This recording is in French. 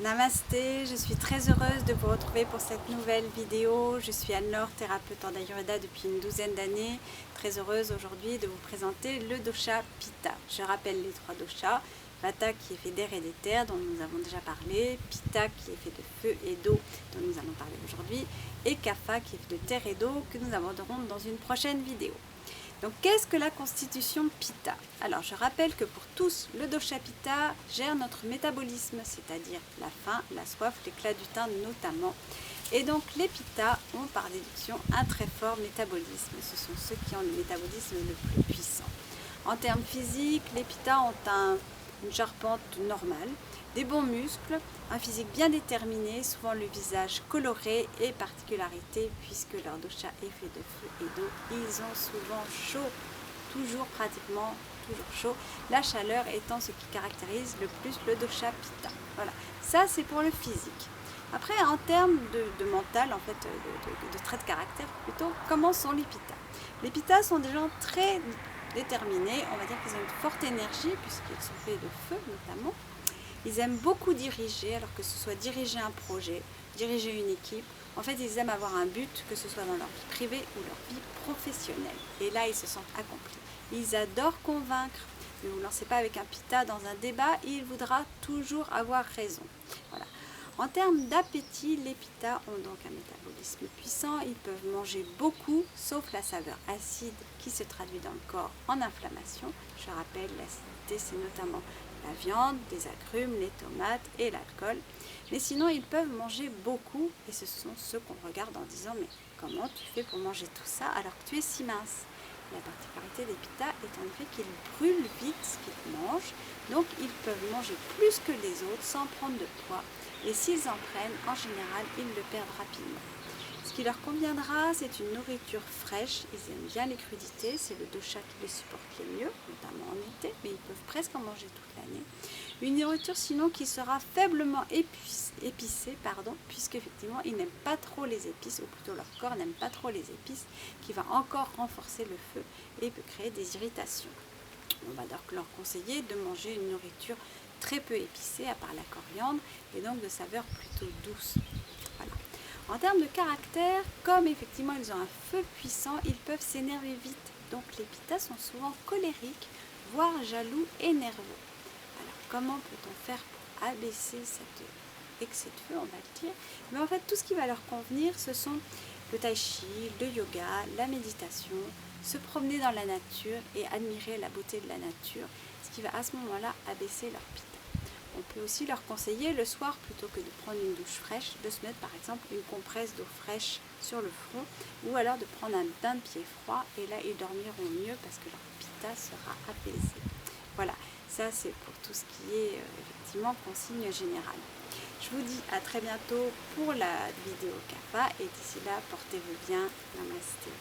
Namasté, je suis très heureuse de vous retrouver pour cette nouvelle vidéo. Je suis Anne-Laure, thérapeute en Ayurveda depuis une douzaine d'années. Très heureuse aujourd'hui de vous présenter le dosha Pitta. Je rappelle les trois doshas. Vata qui est fait d'air et d'éther dont nous avons déjà parlé. Pitta qui est fait de feu et d'eau dont nous allons parler aujourd'hui. Et Kapha qui est fait de terre et d'eau que nous aborderons dans une prochaine vidéo. Donc qu'est-ce que la constitution Pitta? Alors je rappelle que pour tous, le dosha Pitta gère notre métabolisme, c'est-à-dire la faim, la soif, l'éclat du teint notamment. Et donc les Pitta ont par déduction un très fort métabolisme. Ce sont ceux qui ont le métabolisme le plus puissant. En termes physiques, les Pitta ont une charpente normale, des bons muscles, un physique bien déterminé, souvent le visage coloré et particularité puisque leur dosha est fait de feu et d'eau. Ils ont souvent chaud, toujours pratiquement toujours chaud, la chaleur étant ce qui caractérise le plus le dosha Pitta. Voilà, ça c'est pour le physique. Après, en termes de mental, en fait, de traits de caractère plutôt, comment sont les Pitta? Les Pitta sont des gens très déterminés, on va dire qu'ils ont une forte énergie puisqu'ils sont faits de feu notamment. Ils aiment beaucoup diriger, alors que ce soit diriger un projet, diriger une équipe. En fait, ils aiment avoir un but, que ce soit dans leur vie privée ou leur vie professionnelle. Et là, ils se sentent accomplis. Ils adorent convaincre. Ne vous lancez pas avec un Pitta dans un débat, il voudra toujours avoir raison. Voilà. En termes d'appétit, les Pitta ont donc un métabolisme puissant. Ils peuvent manger beaucoup, sauf la saveur acide qui se traduit dans le corps en inflammation. Je rappelle, l'acidité, c'est notamment la viande, des agrumes, les tomates et l'alcool. Mais sinon, ils peuvent manger beaucoup et ce sont ceux qu'on regarde en disant « Mais comment tu fais pour manger tout ça alors que tu es si mince ?» La particularité des Pitta est en effet qu'ils brûlent vite ce qu'ils mangent, donc ils peuvent manger plus que les autres sans prendre de poids. Et s'ils en prennent, en général, ils le perdent rapidement. Ce qui leur conviendra, c'est une nourriture fraîche. Ils aiment bien les crudités, c'est le dosha qui les supporte le mieux, notamment en été, mais ils peuvent presque en manger toute l'année. Une nourriture sinon qui sera faiblement épicée, puisque effectivement ils n'aiment pas trop les épices, ou plutôt leur corps n'aime pas trop les épices, qui va encore renforcer le feu et peut créer des irritations. On va donc leur conseiller de manger une nourriture très peu épicée, à part la coriandre, et donc de saveur plutôt douce. Voilà. En termes de caractère, comme effectivement ils ont un feu puissant, ils peuvent s'énerver vite. Donc les Pitta sont souvent colériques, voire jaloux et nerveux. Alors comment peut-on faire pour abaisser cet excès de feu, on va le dire? Mais en fait, tout ce qui va leur convenir, ce sont le tai chi, le yoga, la méditation, se promener dans la nature et admirer la beauté de la nature, ce qui va à ce moment-là abaisser leur Pitta. On peut aussi leur conseiller le soir, plutôt que de prendre une douche fraîche, de se mettre par exemple une compresse d'eau fraîche sur le front, ou alors de prendre un bain de pied froid, et là ils dormiront mieux parce que leur Pitta sera apaisé. Voilà, ça c'est pour tout ce qui est effectivement consigne générale. Je vous dis à très bientôt pour la vidéo Kapha, et d'ici là, portez-vous bien. Namasté.